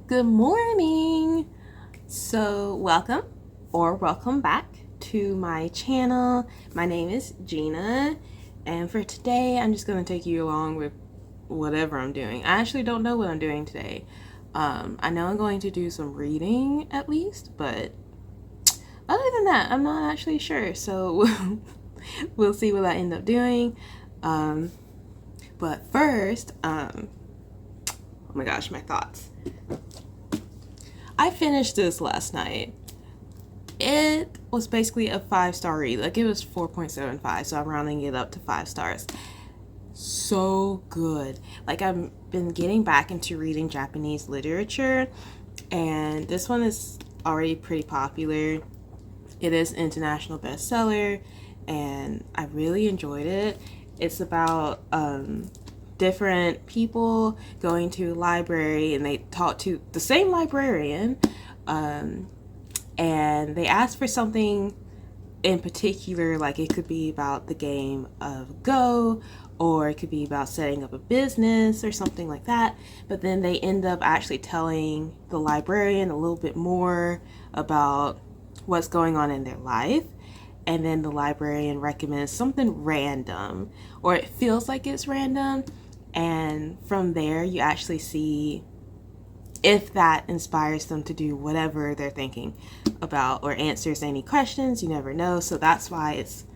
Good morning. So, welcome back to my channel. My name is Gina, and for today, I'm just going to take you along with whatever I'm doing. I actually don't know what I'm doing today. I know I'm going to do some reading at least, but other than that, I'm not actually sure. So, we'll see what I end up doing. But first, oh my gosh, my thoughts. I finished this last night. It was basically a 5-star read. Like, it was 4.75, so I'm rounding it up to 5 stars. So good. Like, I've been getting back into reading Japanese literature, and this one is already pretty popular. It is an international bestseller, and I really enjoyed it. It's about different people going to a library, and they talk to the same librarian, and they ask for something in particular. Like, it could be about the game of Go, or it could be about setting up a business or something like that. But then they end up actually telling the librarian a little bit more about what's going on in their life. And then the librarian recommends something random, or it feels like it's random. And from there, you actually see if that inspires them to do whatever they're thinking about or answers any questions. You never know. So that's why it's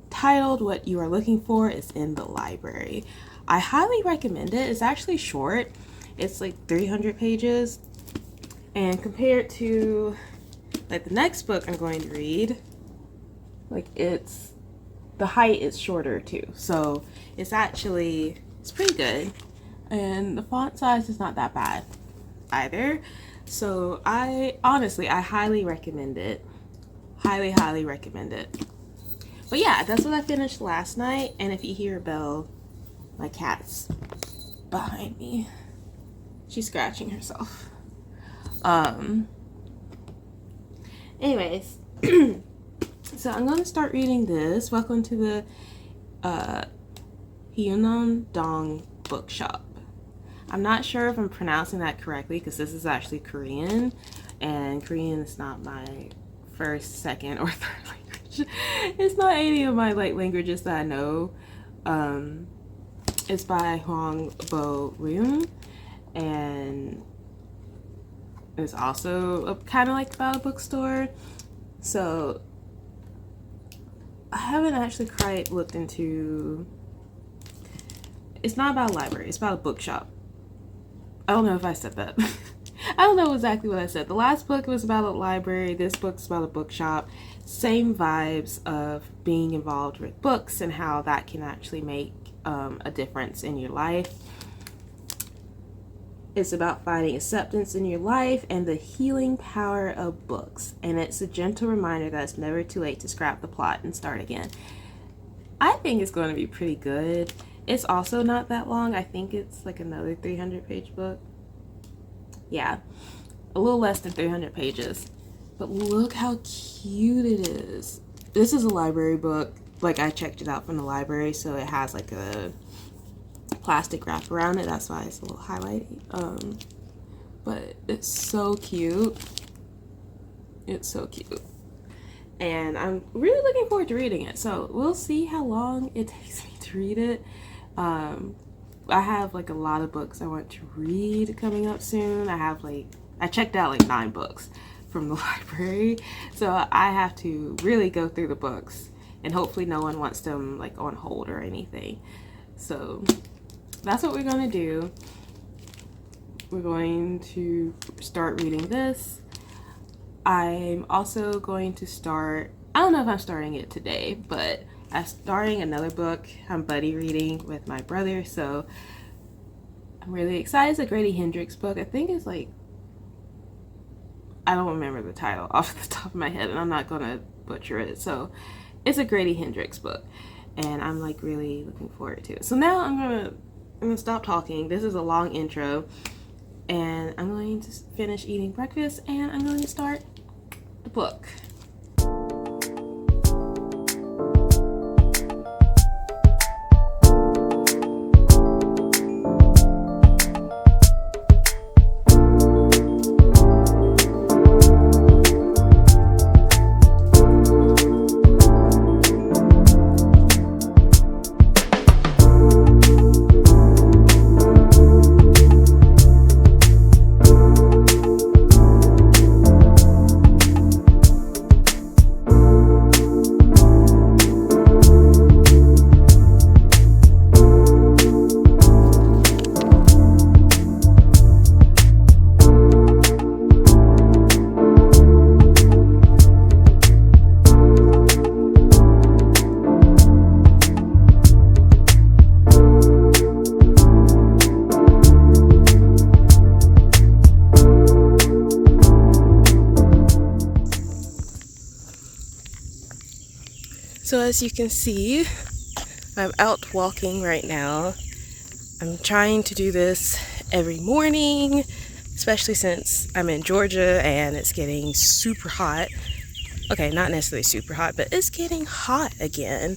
titled What You Are Looking For Is in the Library. I highly recommend it. It's actually short. It's like 300 pages. And compared to like the next book I'm going to read, like the height is shorter too. So it's pretty good. And the font size is not that bad either. So I highly recommend it. Highly recommend it. But yeah, that's what I finished last night. And if you hear a bell, my cat's behind me. She's scratching herself. Anyways, so I'm going to start reading this. Welcome to the Hyunon Dong Bookshop. I'm not sure if I'm pronouncing that correctly because this is actually Korean, and Korean is not my first, second, or third language. It's not any of my languages that I know. It's by Hwang Bo Ryum, and it's also kind of like about a bookstore. So I haven't actually quite looked into. It's not about a library, it's about a bookshop. I don't know if I said that. I don't know exactly what I said. The last book was about a library, this book's about a bookshop. Same vibes of being involved with books and how that can actually make a difference in your life. It's about finding acceptance in your life and the healing power of books. And it's a gentle reminder that it's never too late to scrap the plot and start again. I think it's going to be pretty good. It's also not that long. I think it's like another 300-page book. Yeah, a little less than 300 pages. But look how cute it is. This is a library book. Like, I checked it out from the library, so it has like a plastic wrap around it. That's why it's a little highlighty. But it's so cute. It's so cute. And I'm really looking forward to reading it. So we'll see how long it takes me to read it. I have like a lot of books I want to read coming up soon. I checked out like 9 books from the library. So I have to really go through the books, and hopefully no one wants them like on hold or anything. So that's what we're going to do. We're going to start reading this. I'm also going to start, I don't know if I'm starting it today, but I'm starting another book I'm buddy reading with my brother, so I'm really excited. It's a Grady Hendrix book. I think it's like, I don't remember the title off the top of my head, and I'm not gonna butcher it. So it's a Grady Hendrix book, and I'm like really looking forward to it. So now I'm gonna stop talking. This is a long intro, and I'm going to finish eating breakfast, and I'm going to start the book. So as you can see, I'm out walking right now. I'm trying to do this every morning, especially since I'm in Georgia and it's getting super hot. Okay, not necessarily super hot, but it's getting hot again.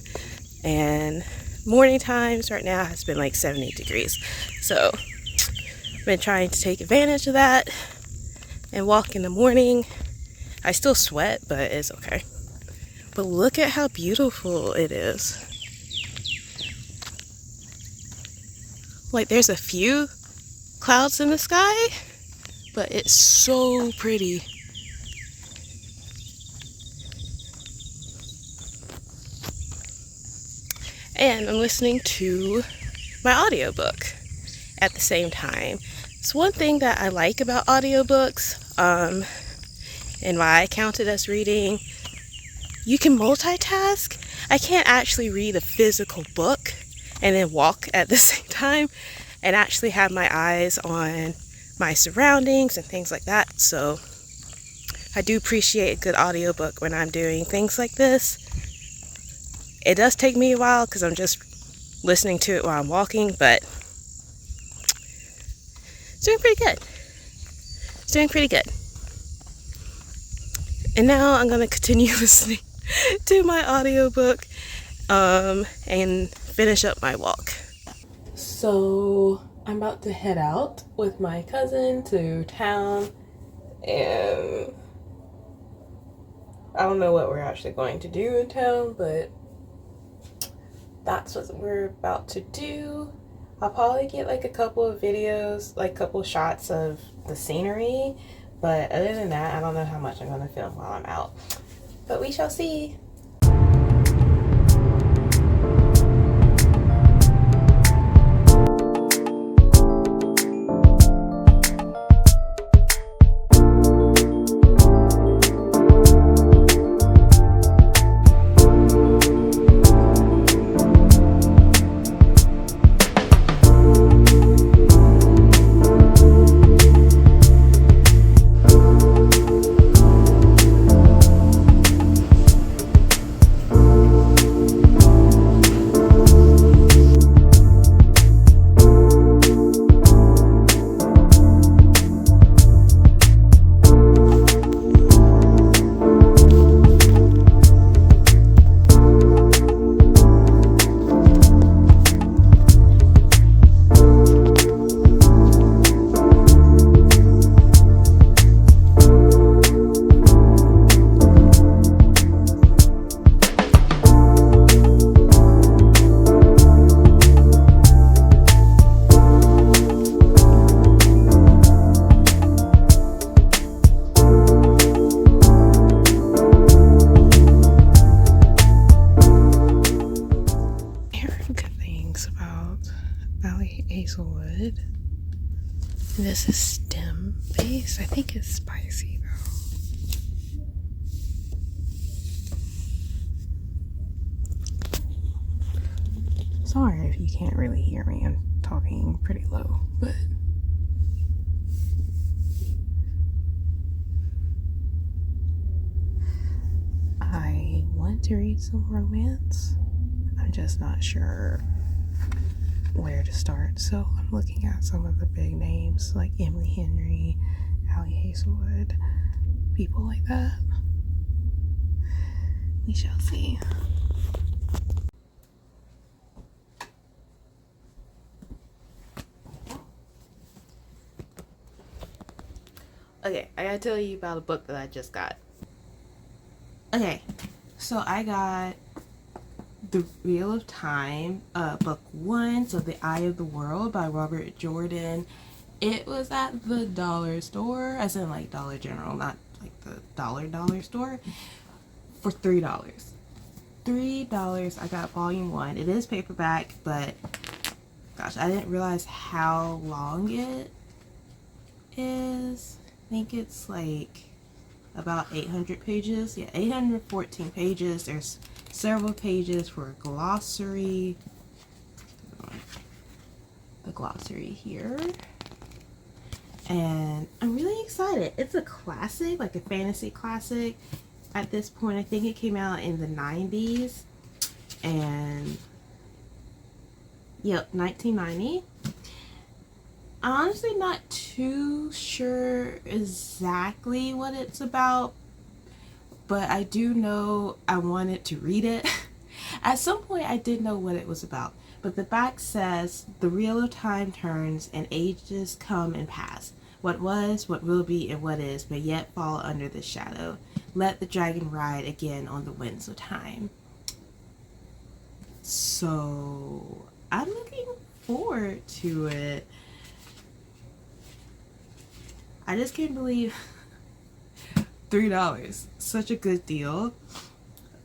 And morning times right now has been like 70 degrees. So I've been trying to take advantage of that and walk in the morning. I still sweat, but it's okay. But look at how beautiful it is. Like there's a few clouds in the sky, but it's so pretty. And I'm listening to my audiobook at the same time. It's one thing that I like about audiobooks, and why I count it as reading. You can multitask. I can't actually read a physical book and then walk at the same time and actually have my eyes on my surroundings and things like that. So I do appreciate a good audiobook when I'm doing things like this. It does take me a while because I'm just listening to it while I'm walking, but it's doing pretty good. It's doing pretty good. And now I'm going to continue listening to my audiobook and finish up my walk. So I'm about to head out with my cousin to town, and I don't know what we're actually going to do in town, but that's what we're about to do. I'll probably get like a couple of videos, like a couple shots of the scenery, but other than that, I don't know how much I'm going to film while I'm out. But we shall see. This is stem based. I think it's spicy though. Sorry if you can't really hear me. I'm talking pretty low, but I want to read some romance. I'm just not sure where to start, so I'm looking at some of the big names like Emily Henry, Allie Hazelwood, people like that. We shall see. Okay, I gotta tell you about a book that I just got. Okay, so I got The Wheel of Time, book 1, so The Eye of the World by Robert Jordan. It was at the dollar store, as in like Dollar General, not like the dollar store, for $3. $3. I got volume 1. It is paperback, but gosh, I didn't realize how long it is. I think it's like about 800 pages. Yeah, 814 pages. There's several pages for a glossary. The glossary here. And I'm really excited. It's a classic, like a fantasy classic. At this point, I think it came out in the 90s. And yep, 1990. I'm honestly not too sure exactly what it's about, but I do know I wanted to read it. At some point, I did know what it was about, but the back says, "The wheel of time turns and ages come and pass. What was, what will be, and what is may yet fall under the shadow. Let the dragon ride again on the winds of time." So I'm looking forward to it. I just can't believe $3. Such a good deal.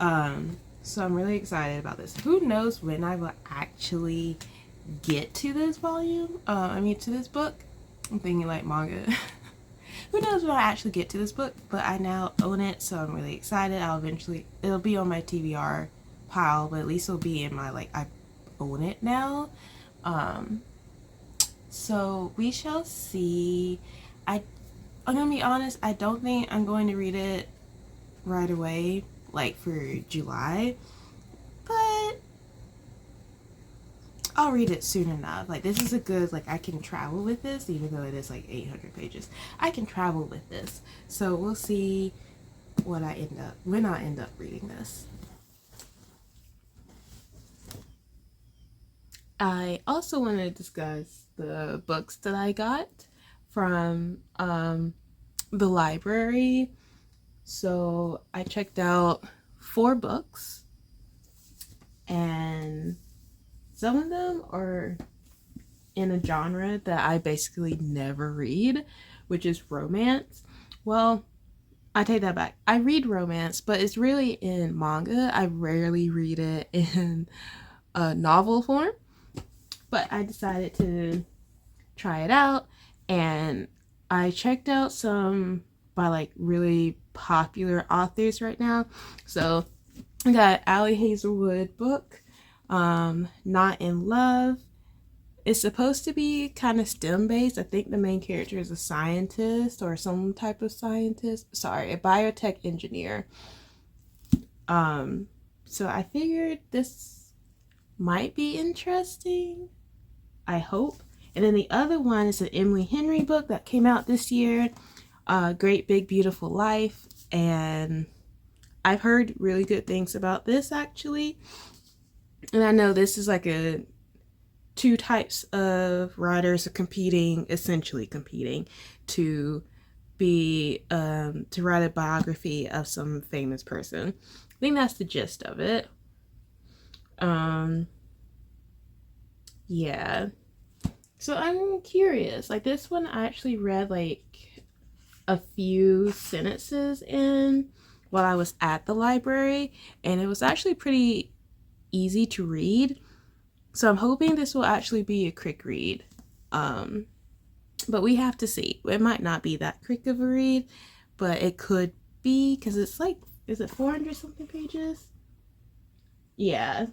So I'm really excited about this. Who knows when I will actually get to this volume? To this book. I'm thinking like manga. Who knows when I actually get to this book? But I now own it, so I'm really excited. It'll be on my TBR pile, but at least it'll be in my I own it now. So we shall see. I'm gonna be honest, I don't think I'm going to read it right away, for July, but I'll read it soon enough. This is a good, I can travel with this, even though it is 800 pages. I can travel with this. So we'll see when I end up reading this. I also want to discuss the books that I got from the library. So I checked out 4 books, and some of them are in a genre that I basically never read, which is romance. Well, I take that back. I read romance, but it's really in manga. I rarely read it in a novel form, but I decided to try it out, and I checked out some by really popular authors right now. So I got Allie Hazelwood book, Not in Love. It's supposed to be kind of STEM based. I think the main character is a scientist or some type of scientist. Sorry, a biotech engineer. So I figured this might be interesting. I hope. And then the other one is an Emily Henry book that came out this year, Great Big Beautiful Life. And I've heard really good things about this, actually. And I know this is two types of writers are essentially competing to be to write a biography of some famous person. I think that's the gist of it. Yeah. So I'm curious. This one I actually read a few sentences in while I was at the library, and it was actually pretty easy to read. So I'm hoping this will actually be a quick read. But we have to see. It might not be that quick of a read, but it could be, because it's is it 400 something pages? Yeah.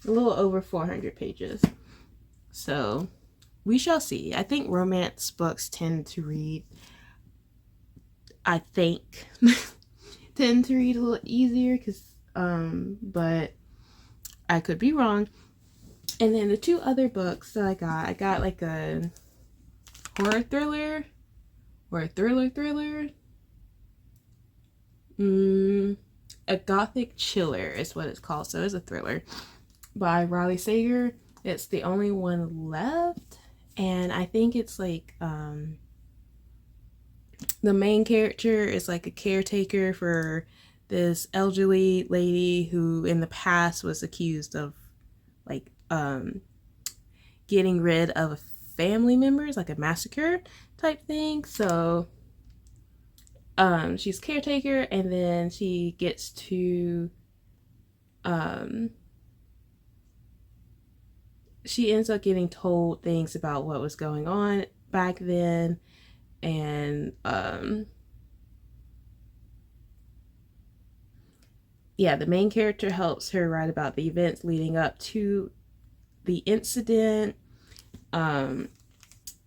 A little over 400 pages. So we shall see. I think romance books tend to read a little easier, but I could be wrong. And then the 2 other books that I got a horror thriller or a thriller. A gothic chiller is what it's called. So it's a thriller by Riley Sager. It's the only one left, and I think it's the main character is a caretaker for this elderly lady who in the past was accused of getting rid of family members, a massacre type thing. So she's caretaker, and then she gets to she ends up getting told things about what was going on back then, and the main character helps her write about the events leading up to the incident.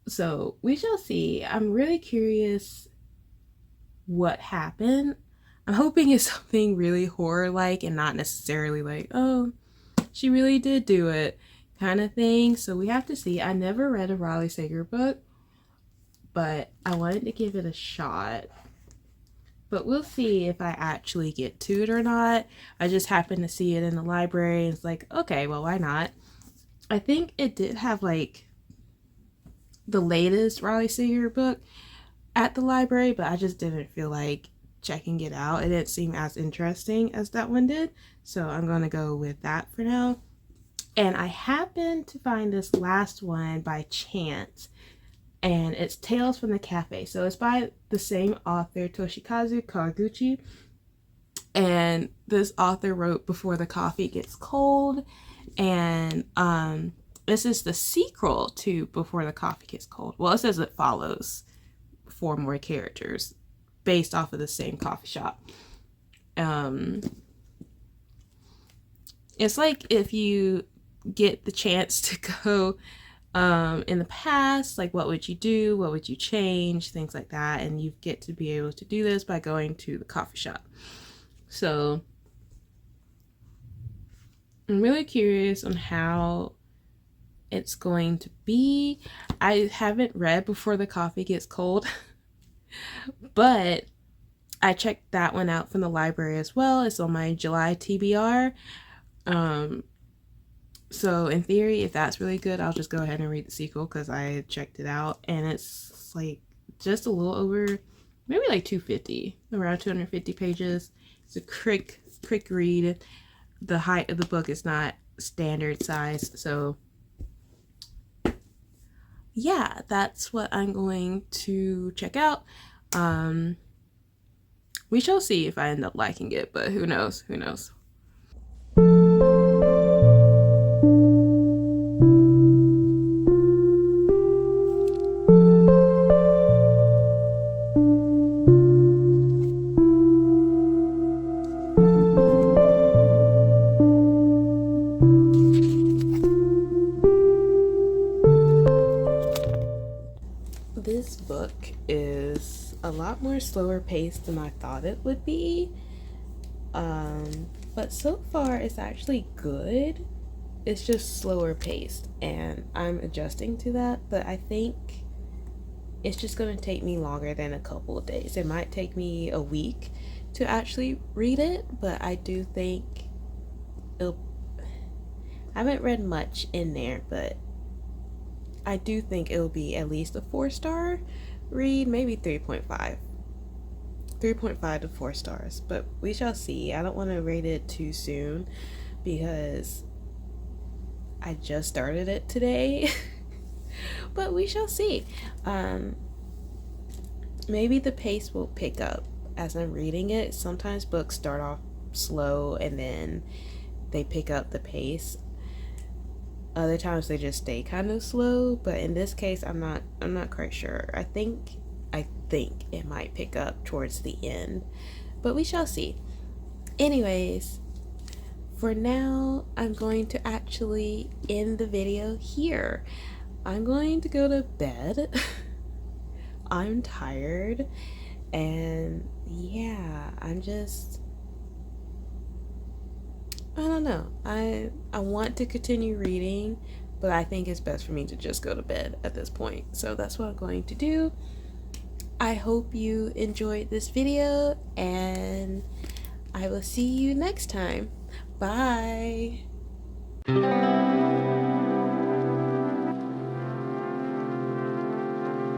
So we shall see. I'm really curious what happened. I'm hoping it's something really horror-like and not necessarily like, oh, she really did do it kind of thing. So we have to see. I never read a Riley Sager book, but I wanted to give it a shot. But we'll see if I actually get to it or not. I just happened to see it in the library and it's like, okay, well, why not? I think it did have like the latest Riley Sager book at the library, but I just didn't feel like checking it out. It didn't seem as interesting as that one did. So I'm going to go with that for now. And I happened to find this last one by chance, and it's Tales from the Cafe. So it's by the same author, Toshikazu Kawaguchi. And this author wrote Before the Coffee Gets Cold. And this is the sequel to Before the Coffee Gets Cold. Well, it says it follows 4 more characters based off of the same coffee shop. It's like if you get the chance to go in the past, like what would you do, what would you change, things like that, and you get to be able to do this by going to the coffee shop. So I'm really curious on how it's going to be. I haven't read Before the Coffee Gets Cold, but I checked that one out from the library as well. It's on my July TBR. So in theory, if that's really good, I'll just go ahead and read the sequel because I checked it out, and it's like just a little over, maybe like 250, around 250 pages. It's a quick read. The height of the book is not standard size, so yeah, that's what I'm going to check out. We shall see if I end up liking it, but who knows? Who knows? This book is a lot more slower paced than I thought it would be. But so far it's actually good. It's just slower paced and I'm adjusting to that, but I think it's just going to take me longer than a couple of days. It might take me a week to actually read it, but I do think it'll... I haven't read much in there, but I do think it'll be at least a 4-star read, maybe 3.5 to 4 stars, but we shall see. I don't want to rate it too soon because I just started it today. But we shall see. Maybe the pace will pick up as I'm reading it. Sometimes books start off slow and then they pick up the pace. Other times they just stay kind of slow, but in this case I'm not quite sure. I think it might pick up towards the end, but we shall see. Anyways, for now I'm going to actually end the video here. I'm going to go to bed. I'm tired, and yeah, I don't know. I want to continue reading, but I think it's best for me to just go to bed at this point. So that's what I'm going to do. I hope you enjoyed this video, and I will see you next time. Bye.